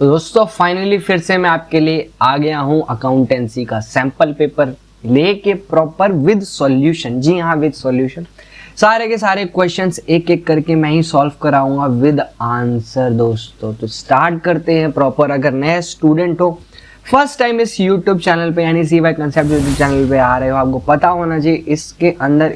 तो दोस्तों फाइनली फिर से मैं आपके लिए आ गया हूं अकाउंटेंसी का सैंपल पेपर लेके प्रॉपर विद सॉल्यूशन। जी हाँ, विद सॉल्यूशन। सारे के सारे क्वेश्चंस एक एक करके मैं ही सॉल्व कराऊंगा विद आंसर दोस्तों। तो स्टार्ट करते हैं प्रॉपर। अगर नए स्टूडेंट हो, फर्स्ट टाइम इस यूट्यूब चैनल पे यानी CY कंसेप्ट यूट्यूब चैनल पे आ रहे हो, आपको पता होना चाहिए इसके अंदर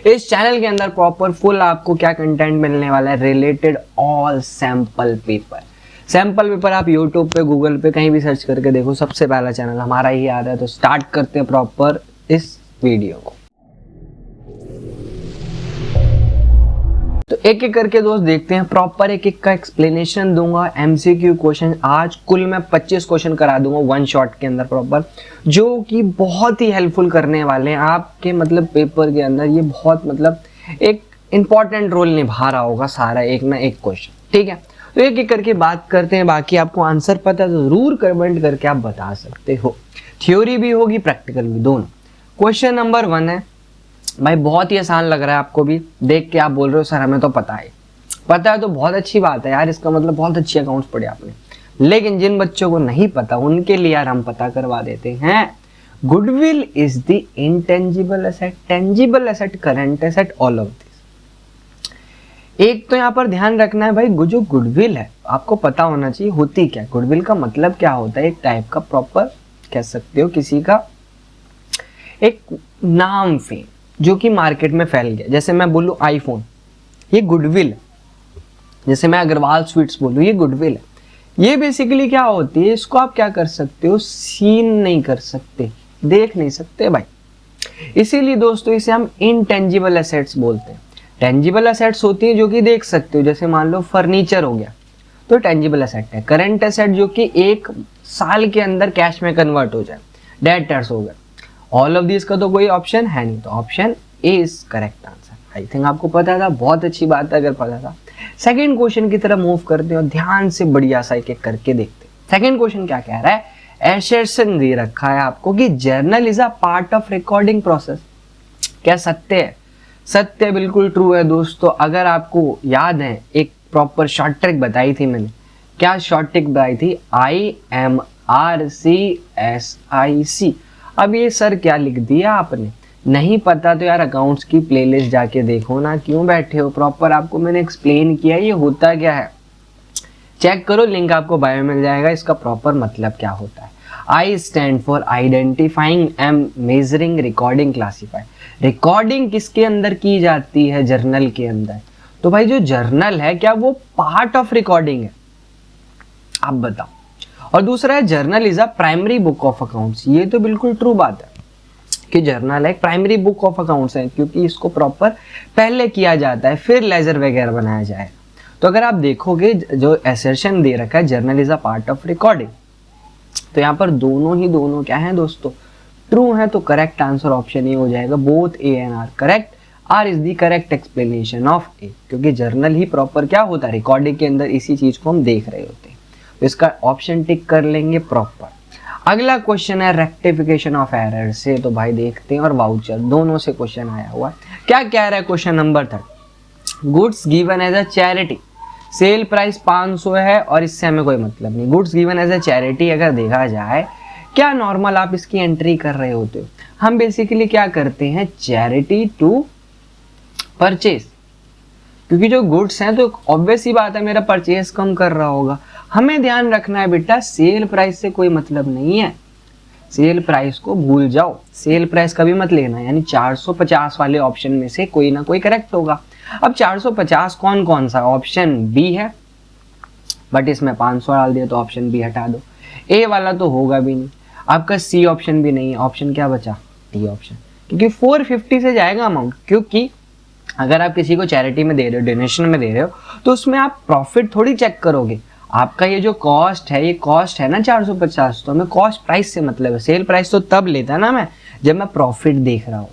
इस चैनल के अंदर प्रॉपर फुल आपको क्या कंटेंट मिलने वाला है, related all sample paper. Sample paper आप यूट्यूब पे, गूगल पे कहीं भी सर्च करके देखो, सबसे पहला चैनल हमारा ही आ रहा है। तो स्टार्ट करते हैं प्रॉपर इस वीडियो को। तो एक एक करके दोस्त देखते हैं प्रॉपर, एक एक का एक्सप्लेनेशन दूंगा। MCQ क्वेश्चन आज कुल मैं 25 क्वेश्चन करा दूंगा वन शॉट के अंदर प्रॉपर, जो कि बहुत ही हेल्पफुल करने वाले हैं आपके मतलब पेपर के अंदर। ये बहुत मतलब एक इंपॉर्टेंट रोल निभा रहा होगा सारा एक ना एक क्वेश्चन, ठीक है। तो एक एक करके बात करते हैं। बाकी आपको आंसर पता है तो जरूर कमेंट करके आप बता सकते हो। थ्योरी भी होगी, प्रैक्टिकल भी, दोनों। क्वेश्चन नंबर 1 है भाई, बहुत ही आसान लग रहा है आपको भी देख के। आप बोल रहे हो सर हमें तो पता है तो बहुत अच्छी बात है यार, इसका मतलब बहुत अच्छी अकाउंट्स पढ़े आपने। लेकिन जिन बच्चों को नहीं पता उनके लिए यार हम पता करवा देते हैं। Goodwill is the intangible asset, tangible asset, current asset, all of this. एक तो यहाँ पर ध्यान रखना है भाई, जो गुडविल है आपको पता होना चाहिए होती क्या। गुडविल का मतलब क्या होता है, एक टाइप का प्रॉपर कह सकते हो किसी का एक नाम, फेम, जो कि मार्केट में फैल गया। जैसे मैं बोलूं आईफोन, ये गुडविल है। जैसे मैं अग्रवाल स्वीट्स बोलूं, ये गुडविल है। ये बेसिकली क्या होती है, इसको आप क्या कर सकते हो, सीन नहीं कर सकते, देख नहीं सकते भाई। इसीलिए दोस्तों इसे हम इनटेंजिबल एसेट्स बोलते हैं। टेंजिबल एसेट्स होती है जो कि देख सकते हो, जैसे मान लो फर्नीचर हो गया तो टेंजिबल एसेट है। करंट एसेट जो कि एक साल के अंदर कैश में कन्वर्ट हो जाए, डेटर्स हो गए। ऑल ऑफ दिस का तो कोई ऑप्शन है नहीं, तो option A is correct answer. I think आपको पता था, बहुत अच्छी बात है अगर पता था। सेकंड क्वेश्चन की तरफ मूव करते हैं और ध्यान से बढ़िया सा एक एक करके देखते हैं। सेकंड क्वेश्चन क्या कह रहा है, एसर्शन दे रखा है आपको कि journal is a part of recording process. क्या सत्य है? सत्य बिल्कुल ट्रू है दोस्तों। अगर आपको याद है एक प्रॉपर शॉर्ट ट्रिक बताई थी मैंने। क्या शॉर्ट ट्रिक बताई थी? IMRCSIC। अब ये सर क्या लिख दिया आपने, नहीं पता तो यार अकाउंट्स की प्लेलिस्ट जाके देखो ना, क्यों बैठे हो। प्रॉपर आपको मैंने एक्सप्लेन किया ये होता क्या है, चेक करो, लिंक आपको बायो में मिल जाएगा। इसका प्रॉपर मतलब क्या होता है। I stand for identifying, M measuring, recording, classify. Recording किसके अंदर की जाती है? जर्नल के अंदर। तो भाई जो जर्नल है क्या वो पार्ट ऑफ रिकॉर्डिंग है? आप बताओ। और दूसरा है journal is a primary book of accounts. ये तो बिल्कुल ट्रू बात है कि जर्नल एक प्राइमरी बुक ऑफ अकाउंट्स है, क्योंकि इसको प्रॉपर पहले किया जाता है फिर लेजर वगैरह बनाया जाए। तो अगर आप देखोगे जो एसर्शन दे रखा है journal is a part of recording, तो यहाँ पर दोनों क्या है दोस्तों, ट्रू है। तो करेक्ट आंसर ऑप्शन ए हो जाएगा। Both A and R correct. R is the correct explanation of A, क्योंकि जर्नल ही प्रॉपर क्या होता है, रिकॉर्डिंग के अंदर इसी चीज को हम देख रहे होते हैं। तो इसका ऑप्शन टिक कर लेंगे प्रॉपर। अगला क्वेश्चन है रेक्टिफिकेशन ऑफ एरर से। तो भाई देखते हैं, और वाउचर दोनों से क्वेश्चन आया हुआ है। क्या कह रहा है question number 3, goods given as a charity, sale price 500 है और इससे हमें कोई मतलब नहीं। Goods given as a charity अगर देखा जाए, क्या नॉर्मल आप इसकी एंट्री कर रहे होते हो। हम बेसिकली क्या करते हैं, चैरिटी टू परचेज, क्योंकि जो गुड्स हैं तो ऑब्वियस ही बात है मेरा परचेज कम कर रहा होगा। हमें ध्यान रखना है बेटा, सेल प्राइस से कोई मतलब नहीं है। सेल प्राइस को भूल जाओ, सेल प्राइस कभी मत लेना। यानी 450 वाले ऑप्शन में से कोई ना कोई करेक्ट होगा। अब 450 कौन कौन सा? ऑप्शन बी है, बट इसमें 500 डाल दिया तो ऑप्शन बी हटा दो। ए वाला तो होगा भी नहीं। आपका सी ऑप्शन भी नहीं है। ऑप्शन क्या बचा? डी ऑप्शन, क्योंकि 450 से जाएगा अमाउंट। क्योंकि अगर आप किसी को चैरिटी में दे रहे हो, डोनेशन में दे रहे हो, तो उसमें आप प्रॉफिट थोड़ी चेक करोगे। आपका ये जो कॉस्ट है, ये कॉस्ट है ना 450, तो हमें कॉस्ट प्राइस से मतलब है। सेल प्राइस तो तब लेता ना मैं, जब मैं प्रॉफिट देख रहा हूँ।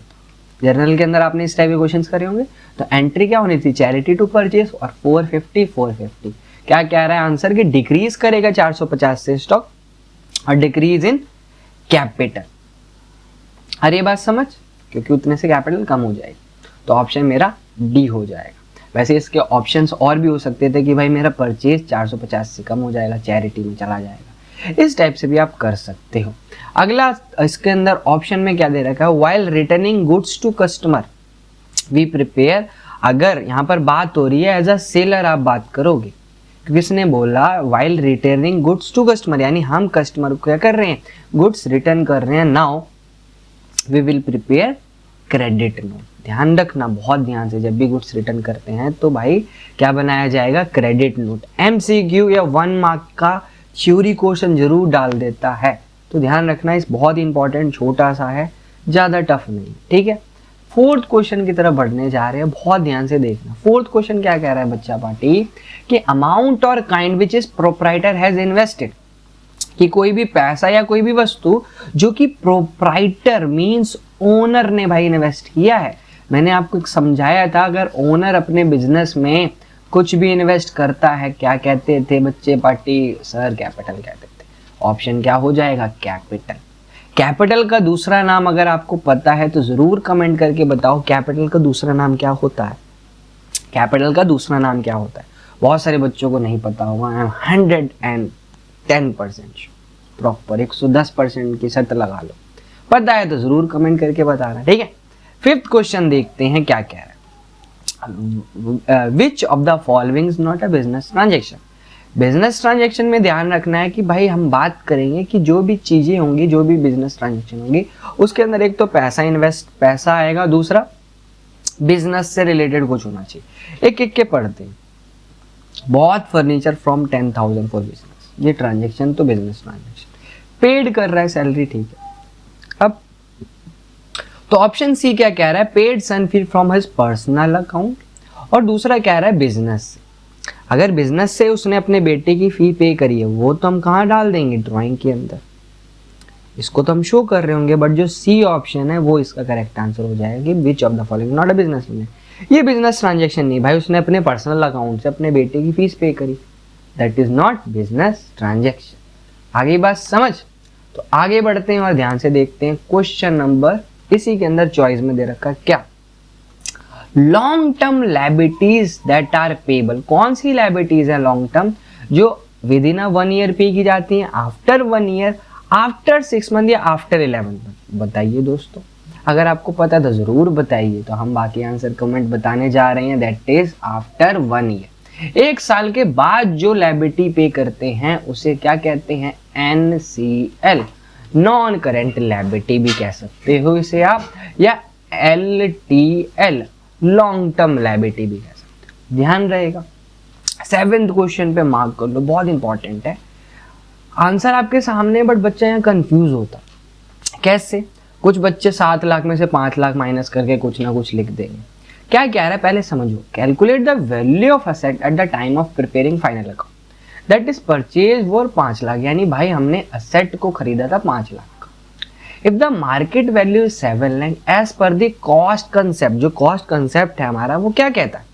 जर्नल के अंदर आपने इस टाइप के क्वेश्चंस करे होंगे। तो एंट्री क्या होनी थी, चैरिटी टू परचेज, और 450। क्या कह रहा है आंसर, कि डिक्रीज करेगा 450 से स्टॉक, और डिक्रीज इन कैपिटल। अरे ये बात समझ, क्योंकि उतने से कैपिटल कम हो जाएगी। तो ऑप्शन मेरा डी हो जाएगा। वैसे इसके ऑप्शंस और भी हो सकते थे कि भाई मेरा परचेज 450 से कम हो जाएगा, चैरिटी में चला जाएगा, इस टाइप से भी आप कर सकते हो। अगला इसके अंदर ऑप्शन में क्या दे रखा है, while returning goods to customer we prepare. अगर यहाँ पर बात हो रही है एज अ सेलर आप बात करोगे, क्योंकि इसने बोला while returning goods to customer, यानी हम कस्टमर को क्या कर रहे हैं, गुड्स रिटर्न कर रहे हैं। Now we will prepare credit note. ध्यान रखना बहुत ध्यान से, जब भी गुड्स रिटर्न करते हैं तो भाई क्या बनाया जाएगा, क्रेडिट नोट। MCQ या 1 मार्क का थ्योरी क्वेश्चन जरूर डाल देता है, तो ध्यान रखना, इस बहुत इंपॉर्टेंट, छोटा सा है, ज़्यादा टफ नहीं, ठीक है। फोर्थ क्वेश्चन की तरफ बढ़ने जा रहे हैं, बहुत ध्यान से देखना। फोर्थ क्वेश्चन क्या कह रहा है बच्चा पार्टी, कि अमाउंट और kind which is proprietor has invested, कि कोई भी पैसा या कोई भी वस्तु जो कि प्रोप्राइटर मींस ओनर ने भाई इन्वेस्ट किया है। मैंने आपको समझाया था, अगर ओनर अपने बिजनेस में कुछ भी इन्वेस्ट करता है, क्या कहते थे बच्चे पार्टी, सर कैपिटल कहते थे। ऑप्शन क्या हो जाएगा, कैपिटल। कैपिटल का दूसरा नाम अगर आपको पता है तो जरूर कमेंट करके बताओ, कैपिटल का दूसरा नाम क्या होता है, कैपिटल का दूसरा नाम क्या होता है। बहुत सारे बच्चों को नहीं पता होगा, आई एम 110% प्रॉपर 110% की शर्त लगा लो, पता है तो जरूर कमेंट करके बताना, ठीक है। फिफ्थ क्वेश्चन देखते हैं क्या कह रहा है, which of the following is not a business transaction. Business transaction में ध्यान रखना है कि भाई हम बात करेंगे कि जो भी चीजें होंगी, जो भी बिजनेस ट्रांजेक्शन होंगी, उसके अंदर एक तो पैसा आएगा, दूसरा बिजनेस से रिलेटेड कुछ होना चाहिए। एक एक के पढ़ते हैं। बहुत फर्नीचर फ्रॉम 10,000 फॉर बिजनेस, ये ट्रांजेक्शन तो बिजनेस ट्रांजेक्शन। पेड कर रहा है सैलरी, ठीक है। अब तो ऑप्शन सी क्या कह रहा है, paid son fee from his personal account, और दूसरा कह रहा है बिजनेस से। अगर बिजनेस से उसने अपने बेटे की फी पे करी है, वो तो हम कहाँ डाल देंगे, ड्राइंग के अंदर, इसको तो हम शो कर रहे होंगे, बट जो सी ऑप्शन है वो इसका करेक्ट आंसर हो जाएगा कि which of the following not a business. ये बिजनेस ट्रांजेक्शन नहीं भाई, उसने अपने पर्सनल अकाउंट से अपने बेटे की फीस पे करी, that is not business transaction. आगे बात समझ, तो आगे बढ़ते हैं और ध्यान से देखते हैं क्वेश्चन नंबर, इसी के अंदर चॉइस में दे रखा क्या, long term liabilities that are payable. कौन सी लायबिलिटीज है लॉन्ग टर्म, जो विद इन 1 ईयर पे की जाती हैं, आफ्टर 1 ईयर, आफ्टर 6 मंथ या आफ्टर 11 मंथ। बताइए दोस्तों, अगर आपको पता तो जरूर बताइए, तो हम बाकी आंसर कमेंट बताने जा रहे हैं। दैट इज आफ्टर 1 ईयर, 1 साल के बाद जो लायबिलिटी पे करते हैं उसे क्या कहते हैं, NCL, नॉन करेंट लायबिलिटी भी कह सकते हो इसे आप, या LTL, लॉन्ग टर्म लायबिलिटी भी कह सकते हो। ध्यान रहेगा। 7th क्वेश्चन पे मार्क कर लो, बहुत इंपॉर्टेंट है। आंसर आपके सामने, बट बच्चा यहाँ कंफ्यूज होता। कैसे, कुछ बच्चे 7 लाख में से 5 लाख माइनस करके कुछ ना कुछ लिख देंगे। क्या कह रहा है पहले समझो, calculate the value of asset at the time of preparing final account that is purchase for 5 lakh, यानी भाई हमने असेट को खरीदा था 5 लाख का। If the market value is 7 lakh as per the cost concept, जो कॉस्ट कंसेप्ट है हमारा वो क्या कहता है,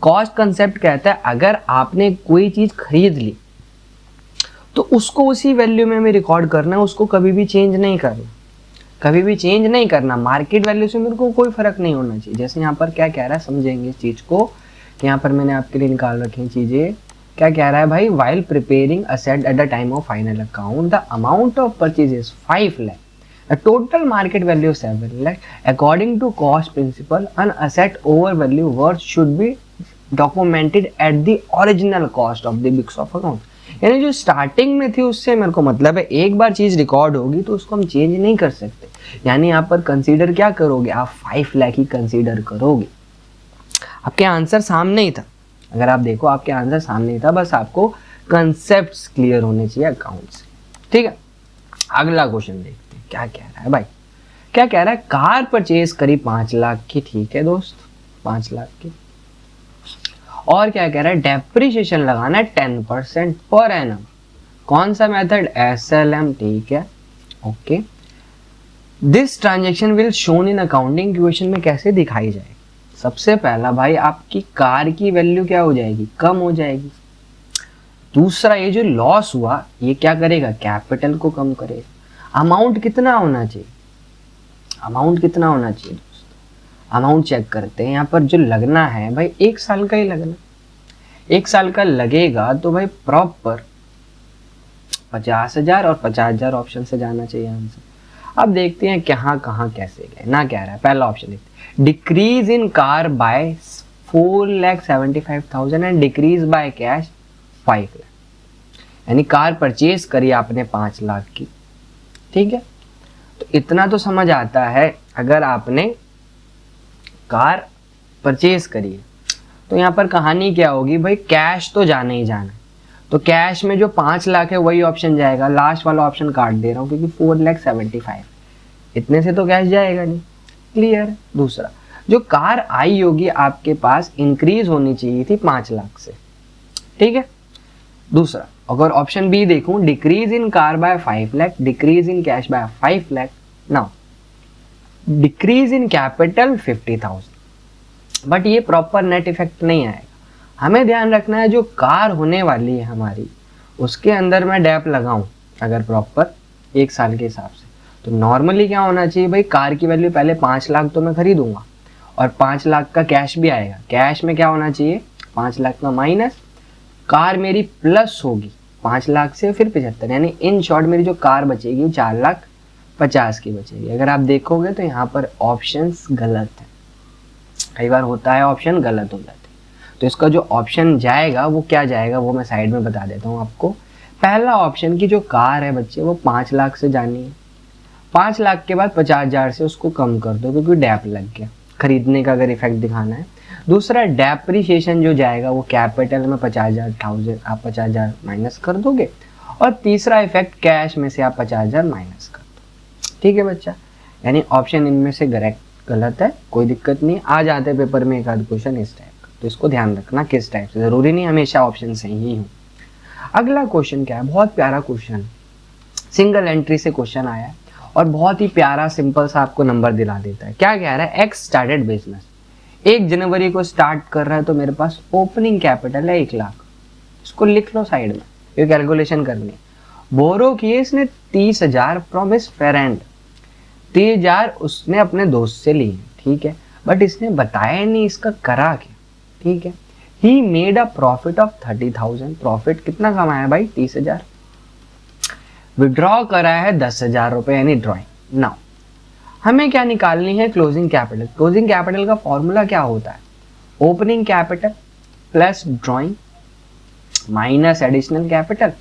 कॉस्ट कंसेप्ट कहता है अगर आपने कोई चीज खरीद ली तो उसको उसी वैल्यू में हमें रिकॉर्ड करना है, उसको कभी भी चेंज नहीं करना, कभी भी चेंज नहीं करना। मार्केट वैल्यू से मेरे को कोई फर्क नहीं होना चाहिए। जैसे यहाँ पर क्या कह रहा है, समझेंगे इस चीज को, कि यहाँ पर मैंने आपके लिए निकाल रखी चीजें। क्या कह रहा है भाई, while preparing asset at the time of final account the amount of purchase is 5 lakh, the total market value 7 lakh, according to cost principle an asset over value worth should be documented at the original cost of the books of account. यानी जो starting में थी उससे मेरे को मतलब है, एक बार चीज रिकॉर्ड होगी तो उसको हम चेंज नहीं कर सकते। यानी यहाँ पर कंसीडर क्या करोगे आप, 5 लाख ही कंसीडर करोगे। आपके आंसर सामने ही था, अगर आप देखो आपके आंसर सामने ही था, बस आपको कंसेप्ट्स क्लियर होने चाहिए अकाउंट से, ठीक है। अगला क्वेश्चन देखते हैं क्या कह रहा है भाई। क्या कह रहा है, कार परचेज करी 5 लाख की, ठीक है दोस्त, 5 लाख की, और क्या कह रहा है, डेप्रिसिएशन लगाना है 10% पर एनम। कौन सा मेथड, SLM, ठीक है, okay. This transaction will shown in accounting equation में कैसे दिखाई जाएगी। सबसे पहला भाई आपकी कार की वैल्यू क्या हो जाएगी, कम हो जाएगी। दूसरा ये जो लॉस हुआ ये क्या करेगा, कैपिटल को कम करेगा। अमाउंट कितना होना चाहिए, अमाउंट कितना होना चाहिए दोस्तों, अमाउंट चेक करते हैं। यहाँ पर जो लगना है भाई 1 साल का ही लगना, 1 साल का लगेगा तो भाई प्रॉपर 50,000 और 50,000 ऑप्शन से जाना चाहिए आंसर। अब देखते हैं कहाँ कैसे गए ना। क्या रहा है पहला ऑप्शन देखते हैं, decrease in car by 4,75,000 and decrease by cash 5 lakh, यानी कार परचेज करी आपने 5 लाख की, ठीक है। तो इतना तो समझ आता है, अगर आपने कार परचेज करी है तो यहाँ पर कहानी क्या होगी भाई, कैश तो जाना ही जाना है। तो कैश में जो 5 लाख है वही ऑप्शन जाएगा, लास्ट वाला ऑप्शन काट दे रहा हूँ क्योंकि 4,75,000 इतने से तो कैश जाएगा नहीं, क्लियर। दूसरा, जो कार आई होगी आपके पास इंक्रीज होनी चाहिए थी 5 लाख से, ठीक है। दूसरा, अगर ऑप्शन बी देखूं, decrease in car by 5 lakh, decrease in cash by 5 lakh, now decrease in capital 50,000, but ये प्रॉपर नेट इफेक्ट नहीं आएगा। हमें ध्यान रखना है जो कार होने वाली है हमारी उसके अंदर मैं डैप लगाऊं अगर प्रॉपर 1 साल के हिसाब से, तो नॉर्मली क्या होना चाहिए भाई, कार की वैल्यू पहले 5 लाख तो मैं खरीदूंगा और 5 लाख का कैश भी आएगा। कैश में क्या होना चाहिए, 5 लाख का माइनस, कार मेरी प्लस होगी 5 लाख से फिर 75, यानी इन शॉर्ट मेरी जो कार बचेगी 4,50,000 की बचेगी। अगर आप देखोगे तो यहाँ पर ऑप्शंस गलत है, कई बार होता है ऑप्शन गलत हो जाते हैं। तो इसका जो ऑप्शन जाएगा वो क्या जाएगा वो मैं साइड में बता देता हूँ आपको। पहला ऑप्शन की जो कार है बच्चे वो 5 लाख से जानी है, 5 लाख के बाद 50,000 से उसको कम कर दो क्योंकि डैप लग गया, खरीदने का अगर इफेक्ट दिखाना है। दूसरा, डेप्रिसिएशन जो जाएगा वो कैपिटल में 50,000 आप 50,000 माइनस कर दोगे, और तीसरा इफेक्ट कैश में से आप 50,000 माइनस कर दो, ठीक है बच्चा। यानी ऑप्शन इनमें से गलत है, कोई दिक्कत नहीं, आ जाते हैं पेपर में एक आध क्वेश्चन इस टाइप का, तो इसको ध्यान रखना किस टाइप से, जरूरी नहीं हमेशा ऑप्शन सही ही हो। अगला क्वेश्चन क्या है, बहुत प्यारा क्वेश्चन, सिंगल एंट्री से क्वेश्चन आया है और बहुत ही प्यारा सिंपल सा आपको नंबर दिला देता है। क्या कह रहा है, एक्स स्टार्टेड बिजनेस, 1 जनवरी को स्टार्ट कर रहा है, तो मेरे पास ओपनिंग कैपिटल है 1 लाख, इसको लिख लो साइड में, ये कैलकुलेशन करनी है। बोरो किए इसने 30,000 फ्रॉम हिज पेरेंट, 30,000 उसने अपने दोस्त से लिए, ठीक है, बट इसने बताया नहीं इसका करा क्या, ठीक है। He made a profit of 30,000, profit कितना कमाया भाई 30,000, विड्रॉ करा है 10,000 रुपए यानी ड्रॉइंग। नाउ हमें क्या निकालनी है, क्लोजिंग कैपिटल। क्लोजिंग कैपिटल का फॉर्मूला क्या होता है, opening capital plus drawing minus additional capital,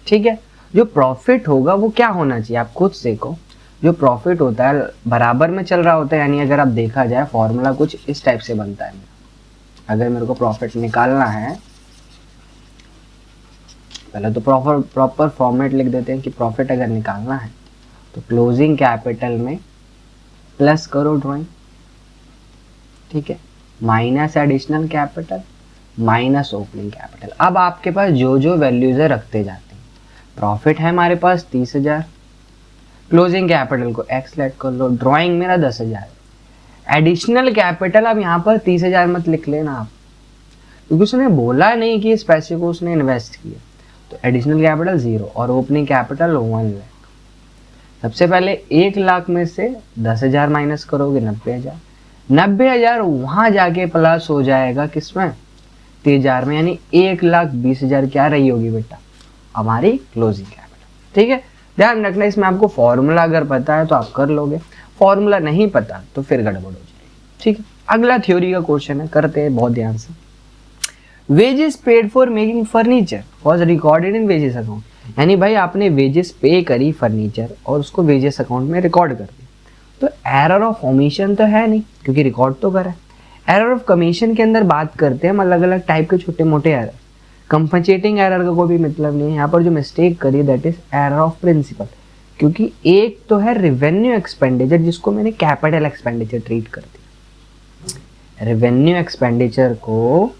ठीक है। जो प्रॉफिट होगा वो क्या होना चाहिए, आप खुद देखो, जो प्रॉफिट होता है बराबर में चल रहा होता है, यानी अगर आप देखा जाए फॉर्मूला कुछ इस टाइप से बनता है मेरा। अगर मेरे को प्रॉफिट निकालना है, पहले तो प्रॉपर फॉर्मेट लिख देते हैं कि प्रॉफिट अगर निकालना है तो क्लोजिंग कैपिटल में प्लस करो ड्रॉइंग, ठीक है, minus additional capital minus opening capital. अब आपके पास जो जो वैल्यूज है रखते जाते हैं। प्रॉफिट है हमारे पास 30,000, क्लोजिंग कैपिटल को एक्स लेट कर लो, ड्रॉइंग मेरा 10,000, एडिशनल कैपिटल अब यहाँ पर 30,000 मत लिख लेना आप, क्योंकि उसने बोला नहीं कि इस पैसे को उसने इन्वेस्ट किया, तो एडिशनल कैपिटल 0 और ओपनिंग कैपिटल 1 लाख। सबसे पहले 1 लाख में से 10,000 माइनस करोगे 90,000, 90,000 वहां जाके प्लस हो जाएगा किसमें 30,000 में, यानी 1,20,000 क्या रही होगी बेटा हमारी क्लोजिंग कैपिटल, ठीक है। ध्यान रखना इसमें आपको फॉर्मूला अगर पता है तो आप कर लोगे, फॉर्मूला नहीं पता तो फिर गड़बड़ हो जाएगी, ठीक है। अगला थ्योरी का क्वेश्चन है, करते हैं बहुत ध्यान से। Wages paid for making furniture was recorded in wages account, यानी भाई आपने वेजेस पे करी फर्नीचर और उसको वेजेस अकाउंट में रिकॉर्ड कर दिया, तो एरर ऑफ ओमिशन तो है नहीं क्योंकि रिकॉर्ड तो करा है। एरर ऑफ कमीशन के अंदर बात करते हैं हम अलग अलग टाइप के छोटे मोटे एरर, कंपनसेटिंग एरर का कोई भी मतलब नहीं है। यहाँ पर जो मिस्टेक करी that is error of principle, क्योंकि एक तो है रेवेन्यू एक्सपेंडिचर जिसको मैंने कैपिटल एक्सपेंडिचर ट्रीट कर दिया, रेवेन्यू एक्सपेंडिचर को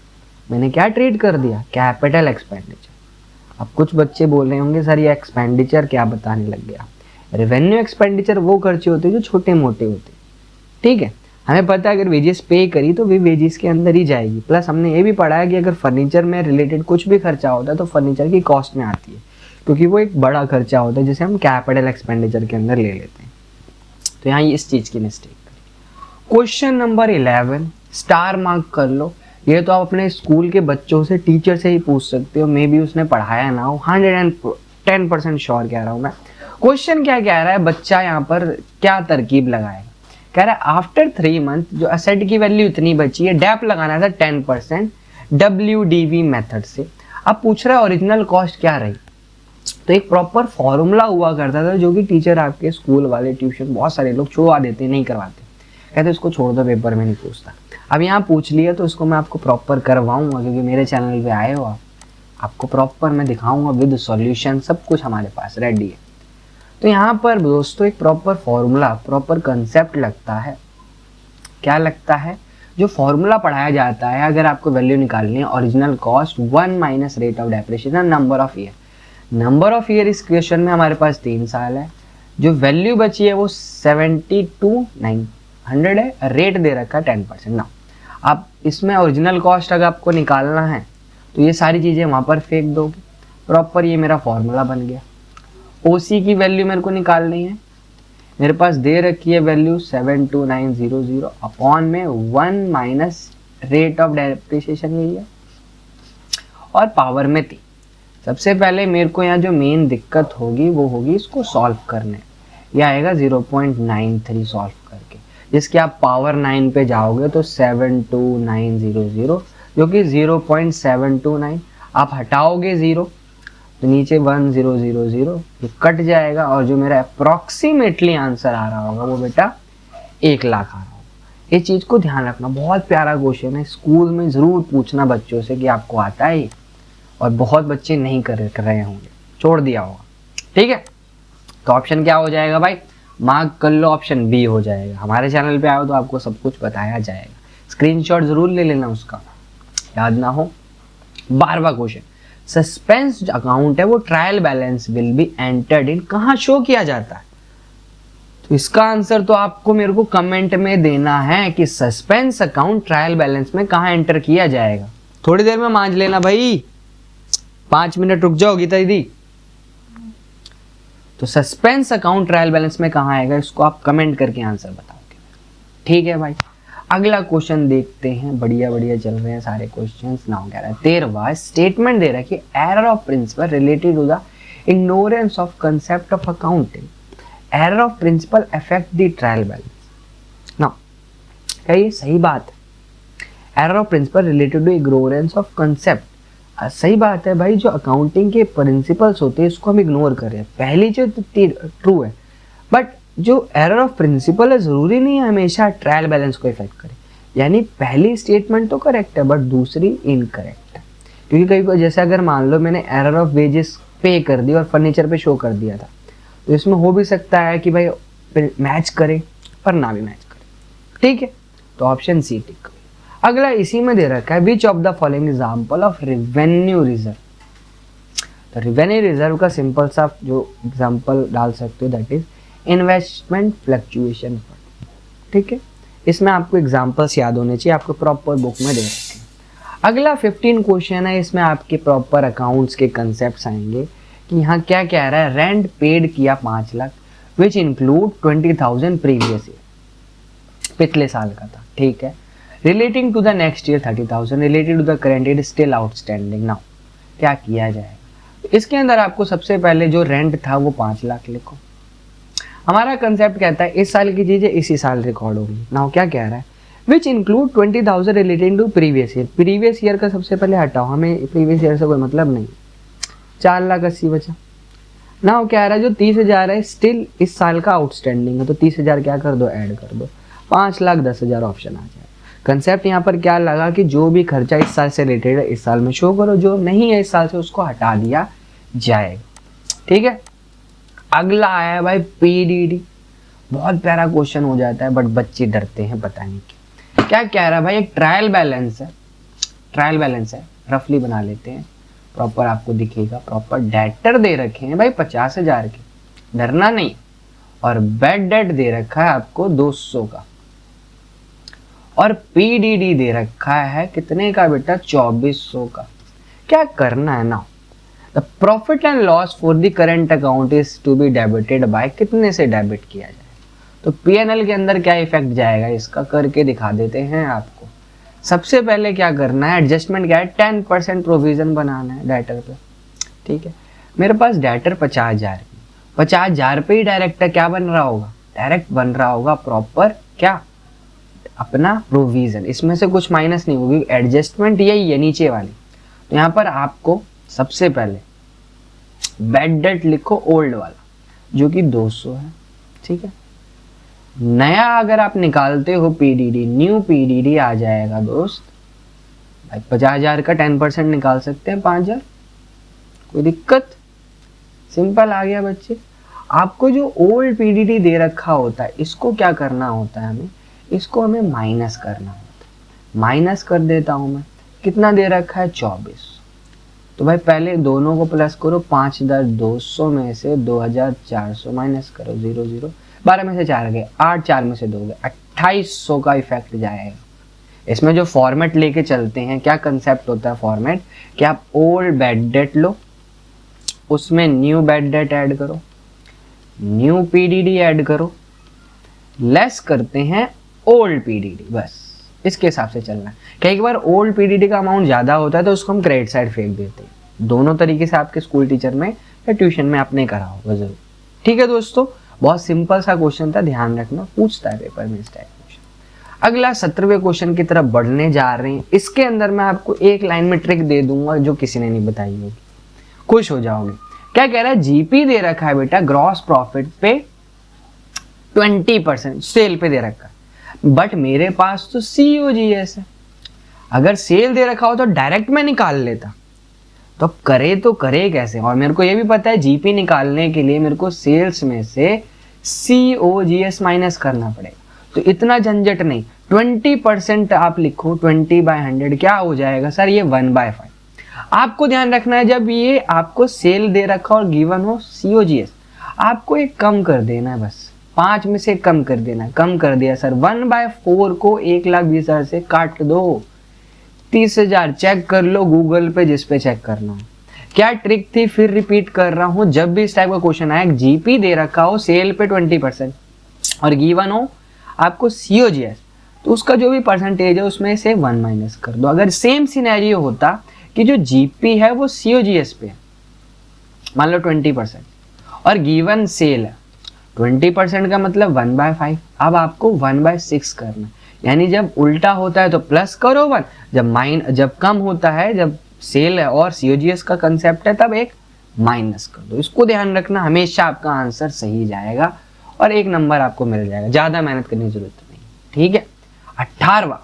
मैंने क्या ट्रीट कर दिया, कैपिटल एक्सपेंडिचर। अब कुछ बच्चे बोल रहे होंगे सर ये एक्सपेंडिचर क्या बताने लग गया, रेवेन्यू एक्सपेंडिचर वो खर्चे होते हैं जो छोटे मोटे होते हैं, ठीक है। हमें पता है अगर वेजेस पे करी तो भी वेजेस के अंदर ही जाएगी, प्लस हमने ये भी पढ़ा है कि अगर फर्नीचर में रिलेटेड कुछ भी खर्चा होता है तो फर्नीचर की कॉस्ट में आती है, क्योंकि वो एक बड़ा खर्चा होता है जिसे हम कैपिटल एक्सपेंडिचर के अंदर ले लेते हैं। तो यहाँ इस चीज़ की मिस्टेक करी। क्वेश्चन नंबर 11 स्टार मार्क कर लो। ये तो आप अपने स्कूल के बच्चों से, टीचर से ही पूछ सकते हो, मे बी उसने पढ़ाया ना हो, 110% श्योर कह रहा हूँ मैं। क्वेश्चन क्या कह रहा है, बच्चा यहाँ पर क्या तरकीब लगाएगा। कह रहा है आफ्टर 3 मंथ जो असेट की वैल्यू इतनी बची है, डैप लगाना था 10% WDV मेथड से। अब पूछ रहा है ओरिजिनल कॉस्ट क्या रही। तो एक प्रॉपर फॉर्मूला हुआ करता था जो कि टीचर आपके स्कूल वाले, ट्यूशन बहुत सारे लोग छुड़वा देते, नहीं करवाते, कहते इसको छोड़ दो, पेपर में नहीं पूछता। अब यहाँ पूछ लिया तो इसको मैं आपको प्रॉपर करवाऊंगा, क्योंकि मेरे चैनल पे आए हो आप, आपको प्रॉपर मैं दिखाऊंगा विद सॉल्यूशन, सब कुछ हमारे पास रेडी है। तो यहाँ पर दोस्तों एक प्रॉपर फॉर्मूला, प्रॉपर कंसेप्ट लगता है। क्या लगता है, जो फॉर्मूला पढ़ाया जाता है, अगर आपको वैल्यू निकालनी है original cost 1 minus rate of depreciation number of year. Number of year इस क्वेश्चन में हमारे पास 3 साल है, जो वैल्यू बची है वो 72,900 है, रेट दे रखा है 10% ना। अब इसमें ओरिजिनल कॉस्ट अगर आपको निकालना है तो ये सारी चीज़ें वहाँ पर फेंक दोगे। प्रॉपर ये मेरा फॉर्मूला बन गया। ओसी की वैल्यू मेरे को निकालनी है, मेरे पास दे रखी है वैल्यू 72900 अपॉन में 1 माइनस रेट ऑफ डेप्रिसिएशन यही है, और पावर में 3। सबसे पहले मेरे को यहाँ जो मेन दिक्कत होगी वो होगी इसको सॉल्व करने। यह आएगा 0.93 सॉल्व करके, जिसके आप पावर 9 पे जाओगे तो 72900 जो कि 0.729, आप हटाओगे 0 तो नीचे 1000 ये कट जाएगा, और जो मेरा अप्रॉक्सीमेटली आंसर आ रहा होगा वो बेटा 1 लाख आ रहा होगा। ये चीज़ को ध्यान रखना, बहुत प्यारा क्वेश्चन है, स्कूल में ज़रूर पूछना बच्चों से कि आपको आता है, और बहुत बच्चे नहीं कर रहे होंगे, छोड़ दिया होगा। ठीक है, तो ऑप्शन क्या हो जाएगा भाई, मार्क कर लो, ऑप्शन बी हो जाएगा। हमारे चैनल पे आओ तो आपको सब कुछ बताया जाएगा, स्क्रीनशॉट जरूर ले लेना उसका, याद ना हो। 12वां क्वेश्चन, सस्पेंस अकाउंट है वो trial balance will be entered in, कहाँ शो किया जाता है। तो इसका आंसर तो आपको मेरे को कमेंट में देना है कि सस्पेंस अकाउंट ट्रायल बैलेंस में कहाँ एंटर किया जाएगा। थोड़ी देर में मान लेना भाई, 5 मिनट रुक जाओ गीता दीदी। तो सस्पेंस अकाउंट ट्रायल बैलेंस में कहाँ आएगा, इसको आप कमेंट करके आंसर बताओगे। ठीक है भाई, अगला क्वेश्चन देखते हैं। बढ़िया बढ़िया चल रहे हैं सारे क्वेश्चंस। नाउ कह रहा है 13वां स्टेटमेंट दे रहा है कि error of principle related to the ignorance of concept of accounting, error of principle affect the trial balance. Now क्या ये सही बात है, error of principle related to ignorance of concept, सही बात है भाई। जो अकाउंटिंग के प्रिंसिपल्स होते हैं इसको हम इग्नोर कर रहे हैं, पहली जो ट्रू है, बट जो एरर ऑफ प्रिंसिपल है जरूरी नहीं है हमेशा ट्रायल बैलेंस को इफेक्ट करे। यानी पहली स्टेटमेंट तो करेक्ट है बट दूसरी इनकरेक्ट है, क्योंकि कई को जैसे अगर मान लो मैंने एरर ऑफ वेजेस पे कर दी और फर्नीचर पे शो कर दिया था, तो इसमें हो भी सकता है कि भाई मैच करे पर ना भी मैच करे। ठीक है, तो ऑप्शन सी टिक। अगला इसी में दे रखा है which of the following example of revenue reserve. तो रेवेन्यू रिजर्व का सिंपल सा जो एग्जाम्पल डाल सकते हो that is investment fluctuation fund. ठीक है, इसमें आपको एग्जाम्पल्स याद होने चाहिए, आपको प्रॉपर बुक में दे रखे हैं। अगला 15 क्वेश्चन है, इसमें आपके प्रॉपर अकाउंट्स के कंसेप्ट आएंगे कि यहाँ क्या कह रहा है, रेंट पेड किया 5 lakh which include 20,000 previous year, पिछले साल का था। ठीक है, relating to the next year 30,000, related to the current year still outstanding. Now क्या किया जाएगा, इसके अंदर आपको सबसे पहले जो रेंट था वो 5 लाख लिखो। हमारा कंसेप्ट कहता है इस साल की चीजें इसी साल रिकॉर्ड होगी। नाउ क्या कह रहा है, which include 20,000 relating to previous year. Previous year का सबसे पहले हटाओ, हमें प्रीवियस ईयर से कोई मतलब नहीं। 4,80,000 बचा। नाउ क्या रहा है, जो 30,000 है स्टिल इस साल का आउटस्टैंडिंग है, तो 30,000 क्या कर दो, ऐड कर दो, 5,10,000 ऑप्शन आ जाए। कंसेप्ट यहाँ पर क्या लगा कि जो भी खर्चा इस साल से रिलेटेड है इस साल में शो करो, जो नहीं है इस साल से उसको हटा दिया जाएगा। ठीक है, अगला आया है भाई पीडीडी। बहुत प्यारा क्वेश्चन हो जाता है बट बच्चे डरते हैं बताने के। क्या कह रहा है भाई, एक ट्रायल बैलेंस है, ट्रायल बैलेंस है, रफली बना लेते हैं, प्रॉपर आपको दिखेगा। प्रॉपर डेटर दे रखे हैं भाई 50,000 के, डरना नहीं, और बेड डेट दे रखा है आपको 200 का, और पीडीडी दे रखा है कितने का बेटा, 2400 का। क्या करना है ना, the profit and loss for the current account is to be debited by, कितने से डेबिट किया जाए, तो P&L के अंदर क्या इफेक्ट जाएगा इसका करके दिखा देते हैं आपको। सबसे पहले क्या करना है, एडजस्टमेंट क्या है, 10% प्रोविजन बनाना है डेटर पे। ठीक है, मेरे पास डेटर 50,000, 50,000 पे ही डायरेक्ट क्या बन रहा होगा, डायरेक्ट बन रहा होगा प्रॉपर क्या, अपना प्रोविजन। इसमें से कुछ माइनस नहीं होगी, एडजस्टमेंट यही है नीचे वाली। तो यहाँ पर आपको सबसे पहले बैड डेट लिखो ओल्ड वाला जो कि 200 है। ठीक है, नया अगर आप निकालते हो पीडीडी, न्यू पीडीडी आ जाएगा दोस्त भाई 50,000 का 10% निकाल सकते हैं 5,000, कोई दिक्कत, सिंपल आ गया बच्चे। आपको जो ओल्ड पीडीडी दे रखा होता है इसको क्या करना होता है, हमें इसको हमें माइनस करना होता है। माइनस कर देता हूं मैं, कितना दे रखा है 24। तो भाई पहले दोनों को प्लस करो, 5,200 में से 2,400 माइनस करो, 0 0, 12 में से 4 गए, 8, 4 में से 2 गए, 2,800 का इफेक्ट जाएगा। इसमें जो फॉर्मेट लेके चलते हैं, क्या कंसेप्ट होता है फॉर्मेट, कि आप ओल्ड बैड डेट लो, उसमें न्यू बैड डेट ऐड करो, न्यू पीडीडी ऐड करो, लेस करते हैं ओल्ड पीडीडी, बस इसके हिसाब से चलना है। कई बार ओल्ड पीडीडी का अमाउंट ज़्यादा होता है तो उसको हम क्रेडिट साइड फेंक देते हैं। दोनों तरीके से आपके स्कूल टीचर में या ट्यूशन में आपने करा होगा जरूर। ठीक है दोस्तों, बहुत सिंपल सा क्वेश्चन था, ध्यान रखना, पूछता है पेपर में इस टाइप क्वेश्चन। अगला 17वें क्वेश्चन की तरफ बढ़ने जा रहे हैं। इसके अंदर मैं आपको एक लाइन में ट्रिक दे दूंगा जो किसी ने नहीं बताई होगी, खुश हो जाओगे। क्या कह रहा है, जीपी दे रखा है बेटा ग्रॉस प्रॉफिट पे 20% सेल पे दे रखा है, बट मेरे पास तो COGS है। अगर सेल दे रखा हो तो डायरेक्ट मैं निकाल लेता, तो अब करे तो करे कैसे। और मेरे को ये भी पता है जीपी निकालने के लिए मेरे को सेल्स में से COGS माइनस करना पड़ेगा, तो इतना झंझट नहीं। 20% आप लिखो, 20/100 क्या हो जाएगा सर, ये 1/5। आपको ध्यान रखना है, जब ये आपको सेल दे रखा और गिवन हो COGS, आपको एक कम कर देना है, बस 5 में से कम कर देना है। कम कर दिया सर, 1/4 को 1,20,000 से काट दो, 30,000। चेक कर लो गूगल पे, जिस पे चेक करना हो। क्या ट्रिक थी, फिर रिपीट कर रहा हूं, जब भी इस टाइप का क्वेश्चन आए, जीपी दे रखा हो सेल पे 20% और गिवन हो आपको COGS, तो उसका जो भी परसेंटेज है उसमें से 1 माइनस कर दो। अगर सेम सिनेरियो होता कि जो जीपी है वो COGS पे है, मान लो 20% और गिवन सेल है 20% का मतलब 1/5, अब आपको 1/6 करना। यानी जब उल्टा होता है तो प्लस करो 1, जब कम होता है, जब सेल है और COGS का कंसेप्ट है, तब एक माइनस कर दो। इसको ध्यान रखना, हमेशा आपका आंसर सही जाएगा और 1 नंबर आपको मिल जाएगा, ज्यादा मेहनत करने की जरूरत नहीं। ठीक है, 18वां,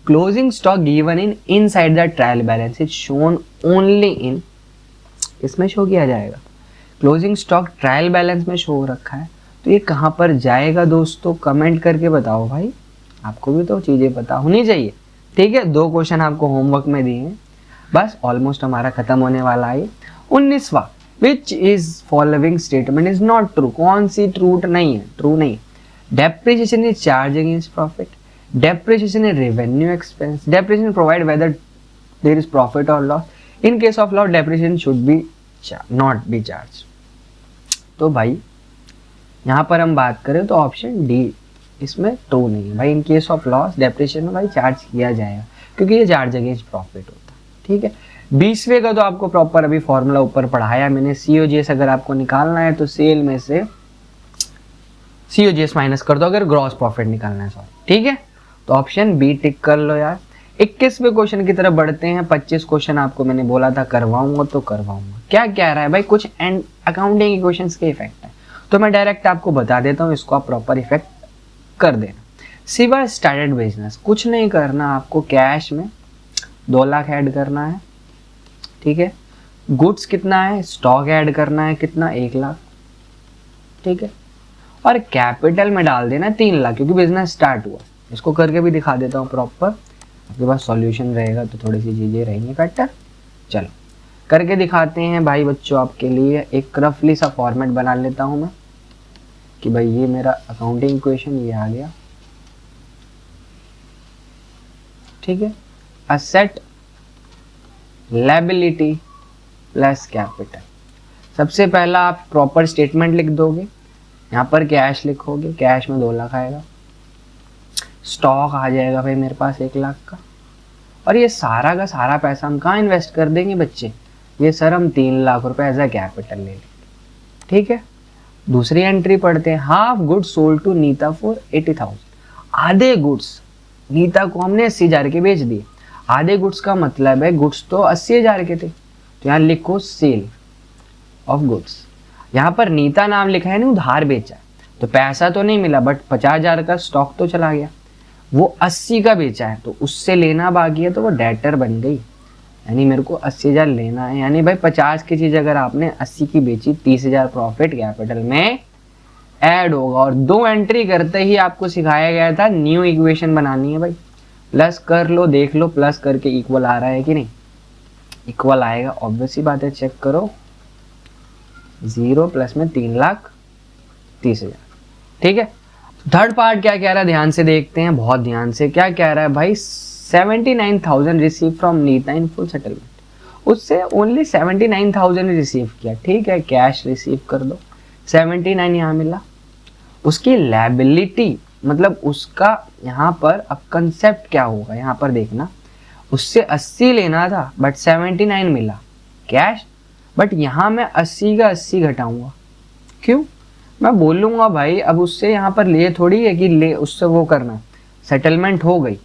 closing stock given in inside the trial balance is shown only in, इसमें शो किया जाएगा। क्लोजिंग स्टॉक ट्रायल बैलेंस में शो हो रखा है, तो ये कहाँ पर जाएगा दोस्तों, कमेंट करके बताओ भाई, आपको भी तो चीजें पता होनी चाहिए। ठीक है, 2 क्वेश्चन आपको होमवर्क में दिए हैं, बस ऑलमोस्ट हमारा खत्म होने वाला है। 19वां, which is following statement is not true, कौन सी ट्रू नहीं है, ट्रू नहीं। Depreciation is charge against profit, depreciation is revenue expense, depreciation provide whether there is profit और loss, in case of loss depreciation should be not be charge. तो भाई यहाँ पर हम बात करें तो ऑप्शन डी इसमें ट्रू नहीं है भाई। इन केस ऑफ लॉस डेप्रिसिएशन में भाई चार्ज किया जाएगा, क्योंकि ये चार्ज अगेंस्ट प्रॉफिट होता है। ठीक है, 20वें का तो आपको प्रॉपर अभी फॉर्मूला ऊपर पढ़ाया मैंने। COGS अगर आपको निकालना है तो सेल में से COGS माइनस कर दो, अगर ग्रॉस प्रॉफिट निकालना है, सॉरी। ठीक है, तो ऑप्शन बी टिक कर लो यार। 21वें क्वेश्चन की तरफ बढ़ते हैं। 25 क्वेश्चन आपको मैंने बोला था करवाऊंगा तो करवाऊंगा। क्या कह रहा है भाई, कुछ एंड अकाउंटिंग के क्वेश्चन के इफेक्ट है, तो मैं डायरेक्ट आपको बता देता हूँ, इसको आप प्रॉपर इफेक्ट कर देना। सिवा स्टार्टेड बिजनेस, कुछ नहीं करना, आपको कैश में 2 लाख ऐड करना है। ठीक है, गुड्स कितना है, स्टॉक ऐड करना है, कितना 1 लाख। ठीक है, और कैपिटल में डाल देना 3 लाख, क्योंकि बिजनेस स्टार्ट हुआ। इसको करके भी दिखा देता हूँ प्रॉपर, आपके पास सॉल्यूशन रहेगा तो थोड़ी सी चीजें रहेंगी बेटर। चलो करके दिखाते हैं भाई बच्चों, आपके लिए एक रफली सा फॉर्मेट बना लेता हूं मैं, कि भाई ये मेरा अकाउंटिंग इक्वेशन ये आ गया। ठीक है, असेट लायबिलिटी प्लस कैपिटल। सबसे पहला आप प्रॉपर स्टेटमेंट लिख दोगे, यहाँ पर कैश लिखोगे, कैश में 2 लाख आएगा, स्टॉक आ जाएगा भाई मेरे पास 1 लाख का, और ये सारा का सारा पैसा हम कहाँ इन्वेस्ट कर देंगे बच्चे, ये सर हम 3 लाख रुपए एज अ कैपिटल ले लेंगे। ठीक है, दूसरी एंट्री पढ़ते हैं। Half goods sold to Nita for 80,000। आधे गुड्स नीता को हमने 80,000 के बेच दिए। आधे गुड्स का मतलब है गुड्स तो 80,000 के थे, तो यहाँ लिखो सेल ऑफ गुड्स। यहाँ पर नीता नाम लिखा है नहीं, उधार बेचा, तो पैसा तो नहीं मिला बट 50,000 का स्टॉक तो चला गया। वो 80 का बेचा है तो उससे लेना बाकी है, तो वो डेटर बन गई, यानी मेरे को 80,000 लेना है। यानी भाई 50 की चीज़ अगर आपने 80 की बेची, 30,000 प्रॉफिट कैपिटल में ऐड होगा। और 2 एंट्री करते ही आपको सिखाया गया था न्यू इक्वेशन बनानी है भाई। प्लस कर लो, देख लो प्लस करके इक्वल आ रहा है कि नहीं, इक्वल आएगा, ऑब्वियस ही बात है, चेक करो। 0 प्लस में 3,30,000। ठीक है, थर्ड पार्ट क्या कह रहा है ध्यान से देखते हैं, बहुत ध्यान से। क्या कह रहा है भाई, 79,000 receive from Nita in full settlement. उससे ओनली 79,000 रिसीव किया। ठीक है, कैश रिसीव कर दो, 79 यहाँ मिला। उसकी लायबिलिटी मतलब उसका यहाँ पर अब कंसेप्ट क्या होगा, यहाँ पर देखना, उससे 80 लेना था बट 79 मिला कैश, बट यहाँ मैं 80 का 80 घटाऊंगा। क्यों? मैं बोलूँगा भाई अब उससे यहाँ पर ले थोड़ी है कि ले उससे वो करना, सेटलमेंट हो गई,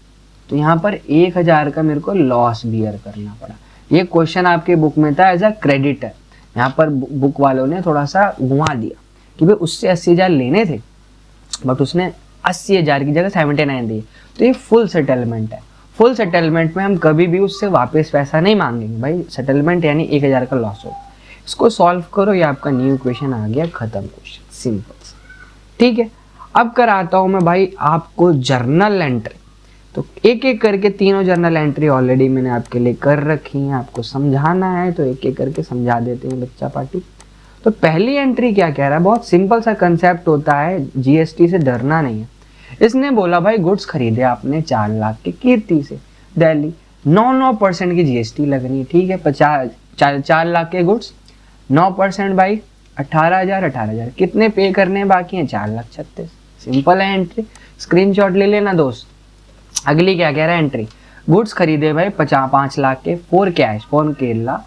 तो यहाँ पर 1,000 का मेरे को लॉस बियर करना पड़ा। ये क्वेश्चन आपके बुक में था एज अ क्रेडिटर, यहाँ पर बुक वालों ने थोड़ा सा घुमा दिया कि भाई उससे 80,000 लेने थे बट उसने 80,000 की जगह 79 दिए, तो ये फुल सेटलमेंट है। फुल सेटलमेंट में हम कभी भी उससे वापस पैसा नहीं मांगेंगे भाई, सेटलमेंट यानी 1,000 का लॉस हो। इसको सॉल्व करो, ये आपका न्यू इक्वेशन आ गया, खत्म क्वेश्चन, सिंपल। ठीक है, अब कराता हूं मैं भाई आपको जर्नल एंट्री। तो एक एक करके तीनों जर्नल एंट्री ऑलरेडी मैंने आपके लिए कर रखी है, आपको समझाना है तो एक एक करके समझा देते हैं बच्चा पार्टी। तो पहली एंट्री क्या कह रहा है, बहुत सिंपल सा कंसेप्ट होता है, जीएसटी से डरना नहीं है। इसने बोला भाई गुड्स खरीदे आपने 4 लाख के कीर्ति से दिल्ली, 9% की जीएसटी लगनी। ठीक है, 4 लाख के गुड्स, 9% भाई 18,000 कितने पे करने बाकी हैं, 4,36,000। सिंपल है एंट्री, स्क्रीनशॉट ले लेना दोस्त। अगली क्या कह रहा है एंट्री, गुड्स खरीदे भाई 5 लाख के, 4 कैश 4 केरला,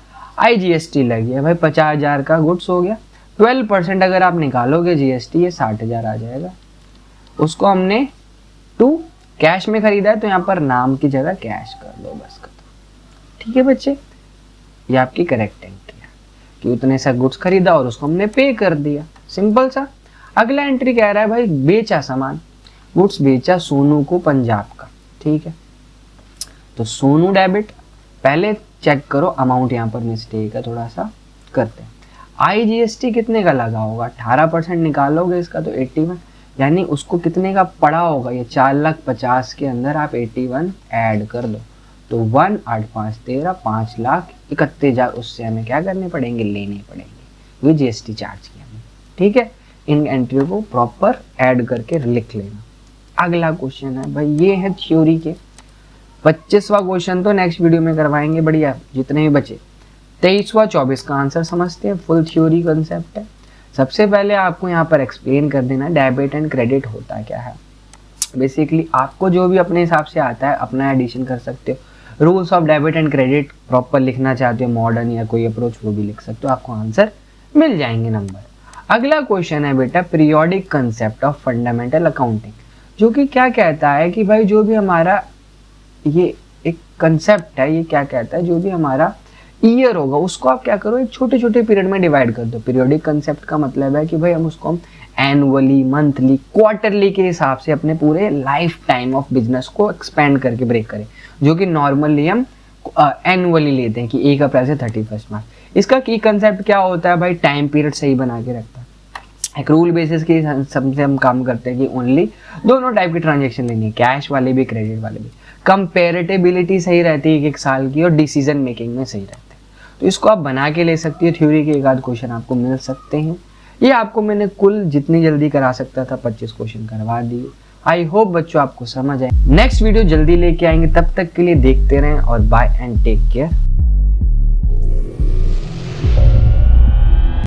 IGST लगी है भाई 50,000 का गुड्स हो गया। 12% अगर आप निकालोगे जीएसटी, ये 60,000 आ जाएगा। उसको हमने 2 कैश में खरीदा है, तो यहाँ पर नाम की जगह कैश कर दो, बस कर दो। ठीक है बच्चे, ये आपकी करेक्ट एंट्री है कि उतने सा गुड्स खरीदा और उसको हमने पे कर दिया, सिंपल सा। अगला एंट्री कह रहा है भाई बेचा सामान, गुड्स बेचा सोनू को पंजाब का। ठीक है, तो सोनू डेबिट, पहले चेक करो अमाउंट, यहाँ पर मिस्टेक है थोड़ा सा, करते हैं। IGST कितने का लगा होगा, 18% निकालोगे इसका तो 81, यानी उसको कितने का पड़ा होगा, ये 4,50,000 के अंदर आप 81 ऐड कर दो, तो 1 8 5 13 5,31,000 उससे हमें क्या करने पड़ेंगे, लेने पड़ेंगे, ये GST चार्ज किया हमने। ठीक है, इन एंट्री को प्रॉपर ऐड करके लिख लेना। अगला क्वेश्चन है भाई, ये है थ्योरी के 25वां क्वेश्चन तो नेक्स्ट वीडियो में करवाएंगे, बढ़िया जितने भी बचे। 23वां 24 का आंसर समझते हैं, फुल थ्योरी कंसेप्ट है। सबसे पहले आपको यहाँ पर एक्सप्लेन कर देना डेबिट एंड क्रेडिट होता क्या है। बेसिकली आपको जो भी अपने हिसाब से आता है अपना एडिशन कर सकते हो। Rules of debit and credit proper लिखना चाहते हो, मॉडर्न या कोई अप्रोच, वो भी लिख सकते हो, आपको आंसर मिल जाएंगे नंबर। अगला क्वेश्चन है बेटा periodic concept of fundamental accounting, जो कि क्या कहता है कि भाई जो भी हमारा ये एक कंसेप्ट है, ये क्या कहता है, जो भी हमारा ईयर होगा उसको आप क्या करो, एक छोटे छोटे पीरियड में डिवाइड कर दो। पीरियोडिक कंसेप्ट का मतलब है कि भाई हम उसको एनुअली, मंथली, क्वार्टरली के हिसाब से अपने पूरे लाइफ टाइम ऑफ बिजनेस को एक्सपेंड करके ब्रेक करें, जो कि नॉर्मली हम एनुअली लेते हैं कि 1 अप्रैल से 31 मार्च। इसका की कंसेप्ट क्या होता है भाई, टाइम पीरियड सही बना के रखता है। एक रूल बेसिस के सबसे हम काम करते हैं कि ओनली दोनों टाइप के ट्रांजेक्शन लेनी है, कैश वाले भी क्रेडिट वाले भी। कंपेरेटिबिलिटी सही रहती है 1 साल की, और डिसीजन मेकिंग में सही रहते हैं। तो इसको आप बना के ले सकती है, थ्योरी के 1 आध क्वेश्चन आपको मिल सकते हैं। ये आपको मैंने कुल जितनी जल्दी करा सकता था 25 क्वेश्चन करवा दिए। आई होप बच्चों आपको समझ आए। नेक्स्ट वीडियो जल्दी लेके आएंगे, तब तक के लिए देखते रहें और बाय एंड टेक केयर।